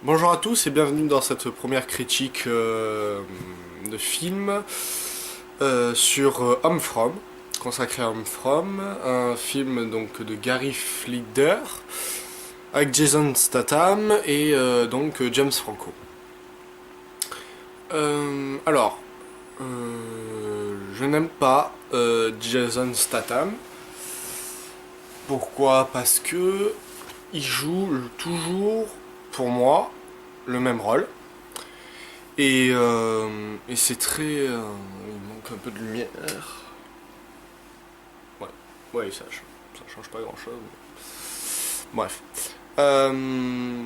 Bonjour à tous et bienvenue dans cette première critique de film sur Home From, consacré à Home From, un film donc de Gary Fleder avec Jason Statham et James Franco. Alors, je n'aime pas Jason Statham. Pourquoi? Parce que il joue toujours, pour moi, le même rôle. Et c'est très... il manque un peu de lumière. Ouais, ouais, ça change pas grand chose. Bref. Euh,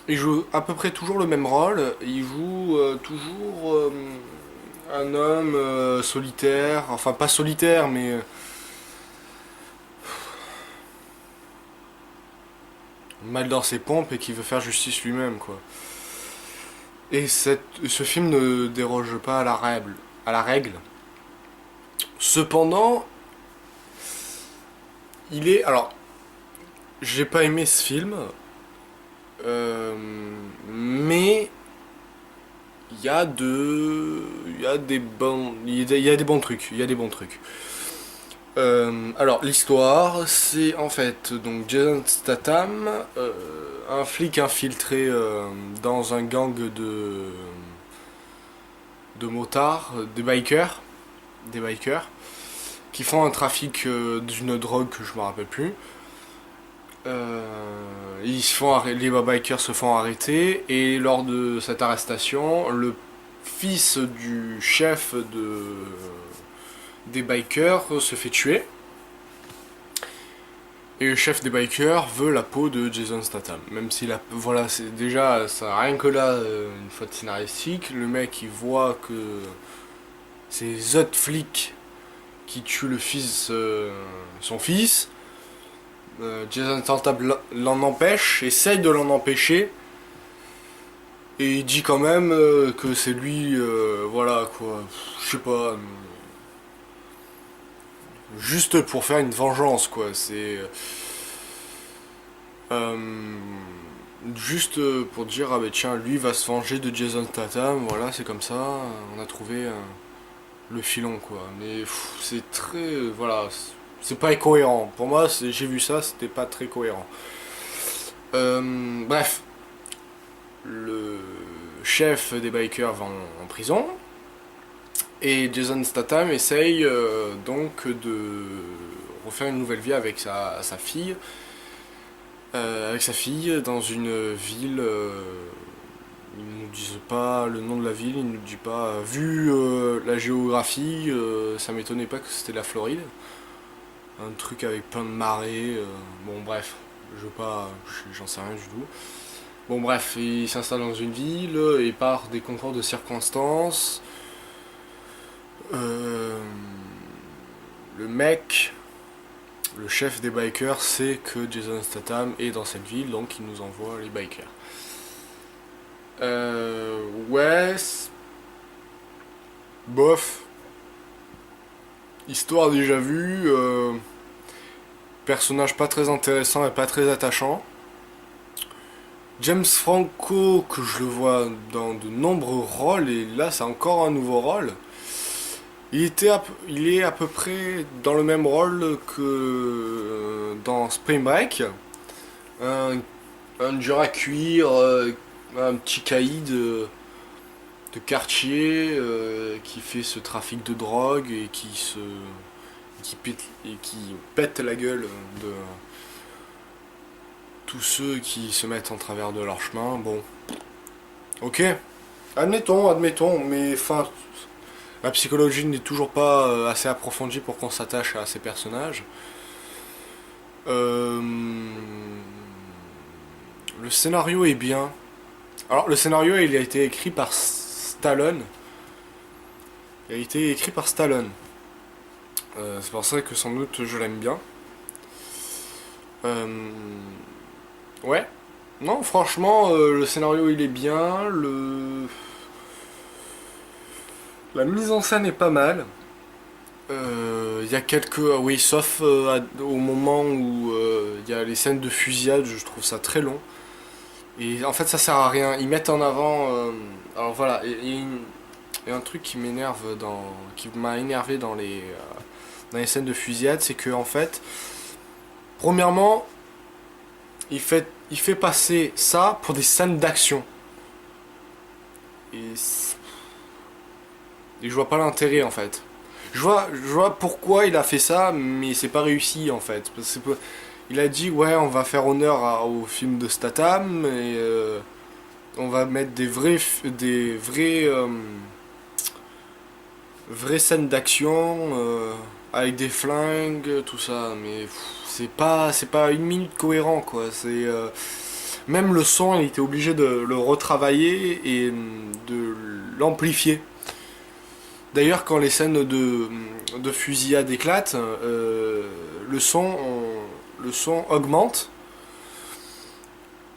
il joue à peu près toujours le même rôle. Il joue toujours un homme solitaire. Enfin, pas solitaire, mais mal dans ses pompes et qui veut faire justice lui-même, quoi. Et ce film ne déroge pas à la règle. À la règle. Cependant, il est... Alors, j'ai pas aimé ce film, euh, mais il y a des bons, il y a des bons trucs, il y a des bons trucs. Alors l'histoire, c'est en fait donc Jason Statham, un flic infiltré dans un gang de motards, des bikers, qui font un trafic d'une drogue que je me rappelle plus. Les bikers se font arrêter et lors de cette arrestation, le fils du chef des bikers se fait tuer. Et le chef des bikers veut la peau de Jason Statham. Même si voilà, c'est déjà ça, rien que là, une faute scénaristique, le mec il voit que c'est les autres flics qui tuent son fils. Jason Statham l'en empêche, essaye de l'en empêcher, et il dit quand même que c'est lui, voilà quoi, je sais pas, juste pour faire une vengeance quoi, c'est euh, juste pour dire ah ben tiens lui va se venger de Jason Statham, voilà c'est comme ça, on a trouvé le filon quoi, mais c'est très, voilà, c'est pas cohérent, pour moi j'ai vu ça, c'était pas très cohérent. Bref, le chef des bikers va en prison et Jason Statham essaye donc de refaire une nouvelle vie avec sa fille, dans une ville. Ils nous disent pas le nom de la ville, ils nous disent pas. Vu la géographie, ça m'étonnait pas que c'était la Floride. Un truc avec plein de marées. Bon bref, je veux pas, j'en sais rien du tout. Bon bref, il s'installe dans une ville et par des concours de circonstances, euh, le mec, le chef des bikers, sait que Jason Statham est dans cette ville, donc il nous envoie les bikers. Ouais, bof, histoire déjà vue, personnage pas très intéressant et pas très attachant. James Franco, que je le vois dans de nombreux rôles, et là c'est encore un nouveau rôle. Il est à peu près dans le même rôle que dans Spring Break. Un, un dur à cuire, un petit caïd de quartier qui fait ce trafic de drogue et qui pète la gueule de tous ceux qui se mettent en travers de leur chemin. Bon, ok, admettons, mais enfin, la psychologie n'est toujours pas assez approfondie pour qu'on s'attache à ces personnages. Euh, le scénario est bien. Alors, le scénario, il a été écrit par Stallone. Il a été écrit par Stallone. C'est pour ça que sans doute je l'aime bien. Euh, ouais. Non, franchement, le scénario il est bien. La mise en scène est pas mal. Il y a quelques. Oui, sauf au moment où il y a les scènes de fusillade, je trouve ça très long. Et en fait, ça sert à rien. Ils mettent en avant. Alors voilà, il y a un truc qui m'énerve qui m'a énervé dans les scènes de fusillade, c'est que en fait, premièrement, il fait passer ça pour des scènes d'action. Et, et je vois pas l'intérêt en fait. Je vois pourquoi il a fait ça, mais c'est pas réussi en fait. Il a dit ouais, on va faire honneur au film de Statham et on va mettre vraies scènes d'action avec des flingues, tout ça. Mais c'est pas une minute cohérent quoi. Même le son, il était obligé de le retravailler et de l'amplifier. D'ailleurs, quand les scènes de fusillade éclatent, le son augmente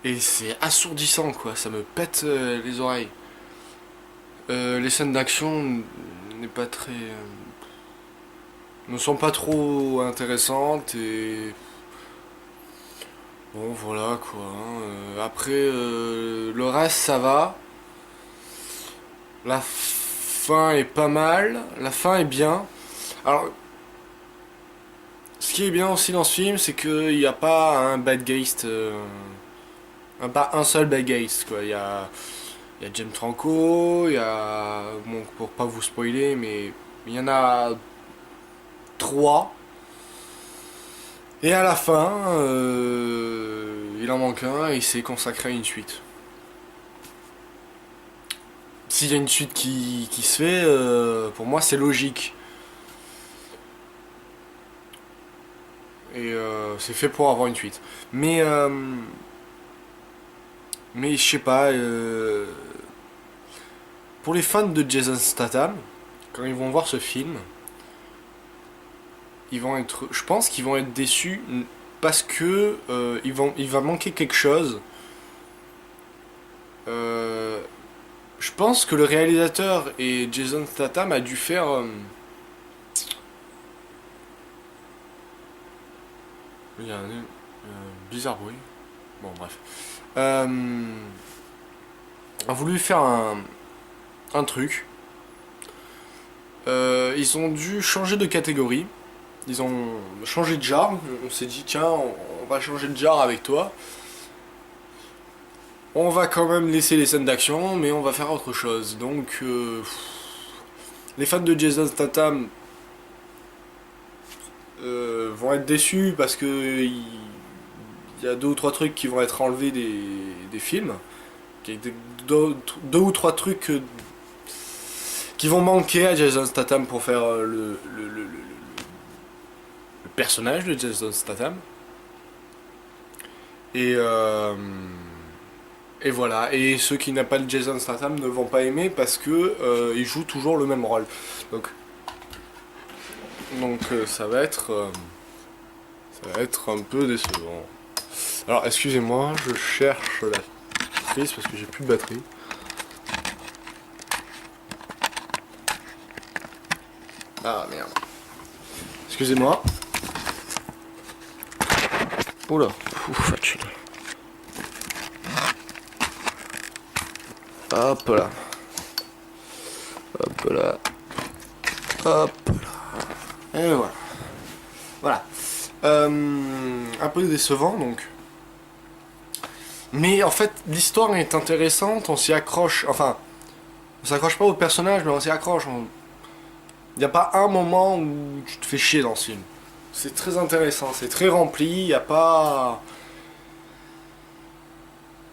et c'est assourdissant quoi, ça me pète les oreilles. Les scènes d'action n'est pas très, ne sont pas trop intéressantes et bon voilà quoi. Hein. Après le reste ça va. La fin est pas mal, la fin est bien. Alors ce qui est bien aussi dans ce film, c'est qu'il n'y a pas un bad guys, pas un seul bad guys quoi. Il y a James Franco, il y a bon pour pas vous spoiler, mais il y en a trois. Et à la fin, il en manque un et il s'est consacré à une suite. S'il y a une suite qui se fait, pour moi c'est logique. Et c'est fait pour avoir une suite. Mais, euh, mais je sais pas, pour les fans de Jason Statham, quand ils vont voir ce film, je pense qu'ils vont être déçus parce que il va manquer quelque chose. Euh, je pense que le réalisateur et Jason Statham a dû faire il y a un bizarre bruit. Bon bref. A voulu faire un truc. Ils ont dû changer de catégorie. Ils ont changé de genre. On s'est dit tiens, on va changer de genre avec toi. On va quand même laisser les scènes d'action, mais on va faire autre chose. Donc, les fans de Jason Statham vont être déçus parce que il y a deux ou trois trucs qui vont être enlevés des films. Deux ou trois trucs qui vont manquer à Jason Statham pour faire le personnage de Jason Statham. Et, et voilà. Et ceux qui n'aiment pas le Jason Statham ne vont pas aimer parce que il joue toujours le même rôle. Donc, ça va être un peu décevant. Alors excusez-moi, je cherche la prise parce que j'ai plus de batterie. Ah merde. Excusez-moi. Oula, ouf, fatigué. Hop là. Hop là. Hop là. Et voilà. Voilà. Un peu décevant donc. Mais en fait, l'histoire est intéressante, on s'y accroche. Enfin, on s'accroche pas au personnage, mais on s'y accroche. Il n'y a pas un moment où tu te fais chier dans ce film. C'est très intéressant, c'est très rempli, il n'y a pas.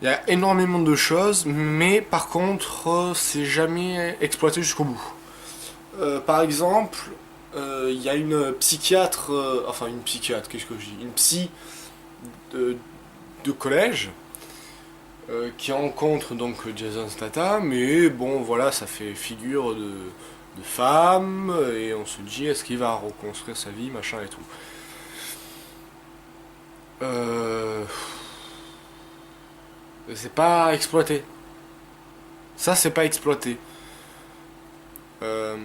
Il y a énormément de choses, mais par contre, c'est jamais exploité jusqu'au bout. Par exemple, il y a une psychiatre, enfin une psychiatre, qu'est-ce que je dis, une psy de, de collège qui rencontre donc Jason Statham, et bon voilà, ça fait figure de femme, et on se dit est-ce qu'il va reconstruire sa vie, machin et tout. Euh, c'est pas exploité. Ça, c'est pas exploité. Euh,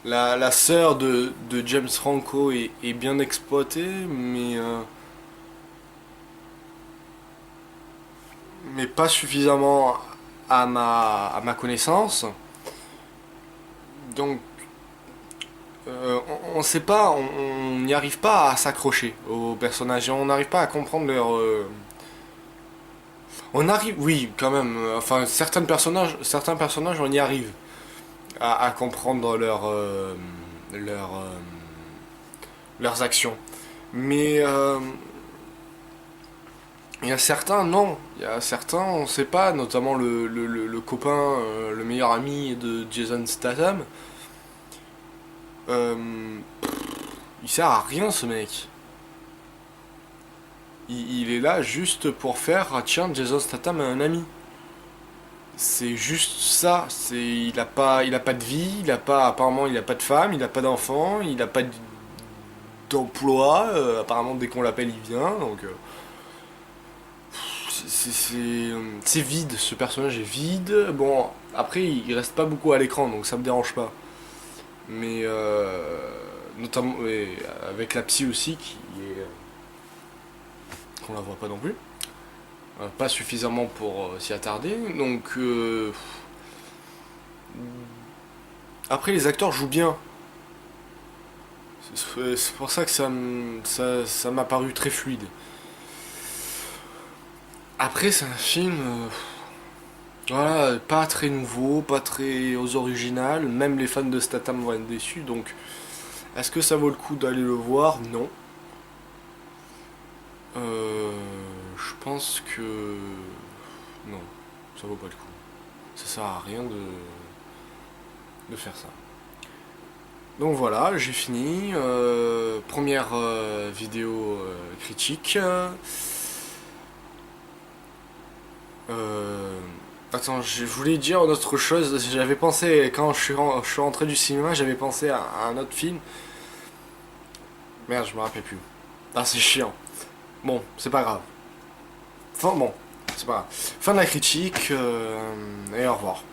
la sœur de James Franco est bien exploitée, mais mais pas suffisamment à ma connaissance. Donc, on sait pas, on n'y arrive pas à s'accrocher aux personnages, et on n'arrive pas à comprendre leur. On arrive, oui, quand même. Enfin, certains personnages, on y arrive à comprendre leurs actions. Mais il y a certains, non. Il y a certains, on sait pas, notamment le copain, le meilleur ami de Jason Statham. Euh, il sert à rien ce mec. Il est là juste pour faire, ah, tiens, Jason Statham a un ami. C'est juste ça. Il a pas de vie, apparemment, il a pas de femme, il a pas d'enfant, il a pas d'emploi. Apparemment, dès qu'on l'appelle, il vient. Donc, c'est vide. Ce personnage est vide. Bon, après, il reste pas beaucoup à l'écran, donc ça me dérange pas. Mais notamment avec la psy aussi, qu'on la voit pas non plus. Pas suffisamment pour s'y attarder. Donc après les acteurs jouent bien. C'est pour ça que ça m'a paru très fluide. Après c'est un film voilà, pas très nouveau, pas très aux originales. Même les fans de Statham vont être déçus. Donc est-ce que ça vaut le coup d'aller le voir? Non. Je pense que non, ça vaut pas le coup. Ça sert à rien de faire ça. Donc voilà, j'ai fini. Première vidéo critique. Attends, je voulais dire une autre chose. J'avais pensé, quand je suis rentré du cinéma, j'avais pensé à un autre film. Merde, je me rappelle plus. Ah, c'est chiant. Bon, c'est pas grave. Enfin, bon, c'est pas grave. Fin de la critique, et au revoir.